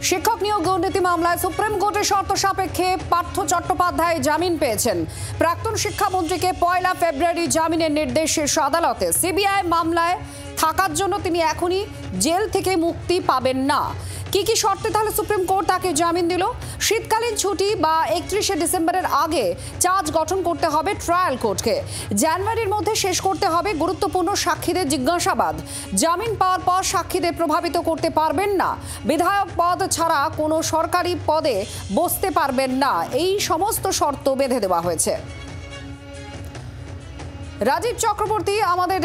শিক্ষক নিয়োগ দুর্নীতি মামলায় সুপ্রিম কোর্টের শর্ত সাপেক্ষে পার্থ চট্টোপাধ্যায় জামিন পেয়েছেন। প্রাক্তন শিক্ষামন্ত্রীকে 1 ফেব্রুয়ারি জামিনের নির্দেশ শীর্ষ আদালতে। সিবিআই মামলায় থাকার জন্য তিনি এখনই জেল থেকে মুক্তি পাবেন না। কি শর্তে তাহলে সুপ্রিম কোর্ট তাকে জামিন দিল? শীতকালীন ছুটি বা 31শে ডিসেম্বরের আগে চার্জ গঠন করতে হবে ট্রায়াল কোর্টকে। জানুয়ারির মধ্যে শেষ করতে হবে গুরুত্বপূর্ণ সাক্ষীদের জিজ্ঞাসাবাদ। জামিন পাওয়ার পর সাক্ষীদের প্রভাবিত করতে পারবেন না। বিধায়ক পদ ছাড়া কোনো সরকারি পদে বসতে পারবেন না। এই সমস্ত শর্ত বেঁধে দেওয়া হয়েছে। রাজীব চক্রবর্তী আমাদের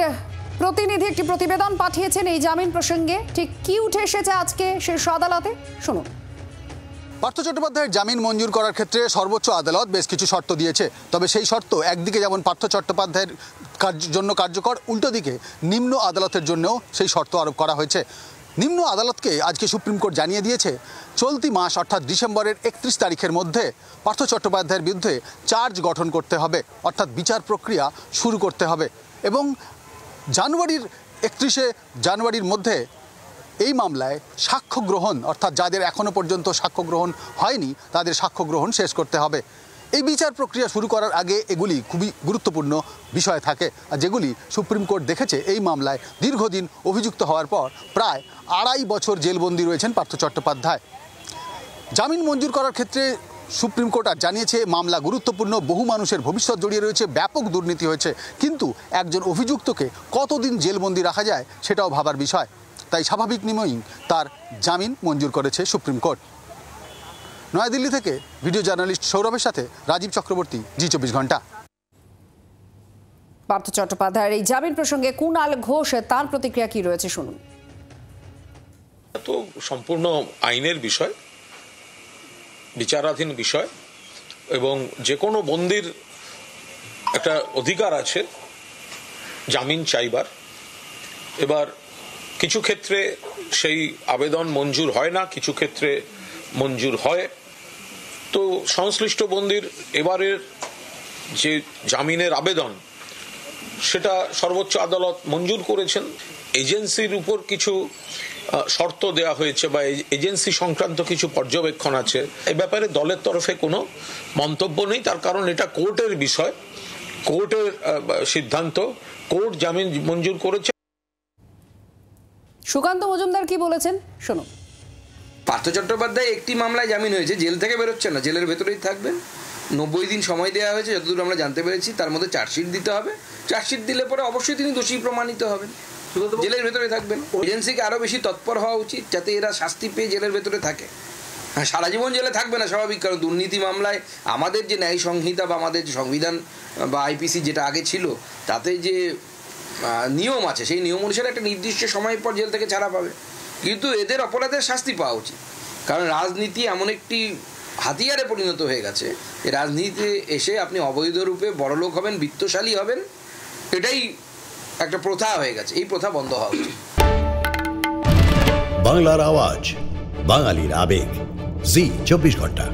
প্রতিনিধি একটি প্রতিবেদন পাঠিয়েছেন এই জামিন প্রসঙ্গে। ঠিক কি উঠে এসেছে আজকে শীর্ষ আদালতে, শুনুন। পার্থ চট্টোপাধ্যায়ের জামিন মঞ্জুর করার ক্ষেত্রে সর্বোচ্চ আদালত বেশ কিছু শর্ত দিয়েছে। তবে সেই শর্ত একদিকে যেমন পার্থ চট্টোপাধ্যায়ের জন্য কার্যকর, উল্টো দিকে নিম্ন আদালতের জন্যও সেই শর্ত আরোপ করা হয়েছে। নিম্ন আদালতকে আজকে সুপ্রিম কোর্ট জানিয়ে দিয়েছে চলতি মাস অর্থাৎ ডিসেম্বরের 31 তারিখের মধ্যে পার্থ চট্টোপাধ্যায়ের বিরুদ্ধে চার্জ গঠন করতে হবে, অর্থাৎ বিচার প্রক্রিয়া শুরু করতে হবে এবং জানুয়ারির 31শে জানুয়ারির মধ্যে এই মামলায় সাক্ষ্য গ্রহণ, অর্থাৎ যাদের এখনও পর্যন্ত সাক্ষ্য গ্রহণ হয়নি তাদের সাক্ষ্য গ্রহণ শেষ করতে হবে। এই বিচার প্রক্রিয়া শুরু করার আগে এগুলি খুবই গুরুত্বপূর্ণ বিষয় থাকে, আর যেগুলি সুপ্রিম কোর্ট দেখেছে এই মামলায় দীর্ঘদিন অভিযুক্ত হওয়ার পর প্রায় 2.5 বছর জেলবন্দি রয়েছেন পার্থ চট্টোপাধ্যায়। জামিন মঞ্জুর করার ক্ষেত্রে সুপ্রিম কোর্ট আর জানিয়েছে মামলা গুরুত্বপূর্ণ, বহু মানুষের ভবিষ্যৎ জড়িয়ে রয়েছে, ব্যাপক দুর্নীতি হয়েছে, কিন্তু একজন অভিযুক্তকে কতদিন জেলবন্দি রাখা যায় সেটাও ভাবার বিষয়। তাই স্বাভাবিক নিয়মেই তার জামিন মঞ্জুর করেছে সুপ্রিম কোর্ট। নয়াদিল্লি থেকে ভিডিও জার্নালিস্ট সৌরভের সাথে রাজীব চক্রবর্তী, জি24 ঘন্টা। পার্থ চট্টোপাধ্যায়ের এই জামিন প্রসঙ্গে কুণাল ঘোষ তার প্রতিক্রিয়া কি রয়েছে শুনুন। তো সম্পূর্ণ আইনের বিষয়, বিচারাধীন বিষয়, এবং যে কোনো বন্দির একটা অধিকার আছে জামিন চাইবার। এবার কিছু ক্ষেত্রে সেই আবেদন মঞ্জুর হয় না, কিছু ক্ষেত্রে মঞ্জুর হয়। তো সংশ্লিষ্ট বন্দির এবারের যে জামিনের আবেদন সেটা সর্বোচ্চ আদালত মঞ্জুর করেছেন। এজেন্সির উপর কিছু শর্ত দেওয়া হয়েছে বা এজেন্সি সংক্রান্ত কিছু পর্যবেক্ষণ আছে। এই ব্যাপারে দলের তরফে কোনো মন্তব্য নেই, তার কারণ এটা কোর্টের বিষয়, কোর্টের সিদ্ধান্ত, কোর্ট জামিন মঞ্জুর করেছে। সুকান্ত মজুমদার কি বলেছেন শুনুন। পার্থ চট্টোপাধ্যায় একটি মামলায় জামিন হয়েছে, জেল থেকে বেরোচ্ছে না, জেলের ভেতরেই থাকবেন। 90 দিন সময় দেওয়া হয়েছে যতদূর আমরা জানতে পেরেছি। তার মধ্যে চার্জশিট দিতে হবে, চার্জশিট দিলে পরে অবশ্যই তিনি দোষী প্রমাণিত হবেন, জেলের ভেতরে থাকবেন। এজেন্সিকে আরও বেশি তৎপর হওয়া উচিত যাতে এরা শাস্তি পেয়ে জেলের ভেতরে থাকে। হ্যাঁ, সারা জীবন জেলে থাকবে না স্বাভাবিক, কারণ দুর্নীতি মামলায় আমাদের যে ন্যায় সংহিতা বা আমাদের যে সংবিধান বা আইপিসি যেটা আগে ছিল তাতে যে নিয়ম আছে সেই নিয়ম অনুসারে একটা নির্দিষ্ট সময়ের পর জেল থেকে ছাড়া পাবে। কিন্তু এদের অপরাধের শাস্তি পাওয়া উচিত, কারণ রাজনীতি এমন একটি হাতিয়ারে পরিণত হয়ে গেছে যে রাজনীতিতে এসে আপনি অবৈধ রূপে বড়লোক হবেন, বিত্তশালী হবেন, এটাই একটা প্রথা হয়ে গেছে। এই প্রথা বন্ধ হওয়া উচিত। বাংলার আওয়াজ, বাঙালির আবেগ, জি24 ঘন্টা।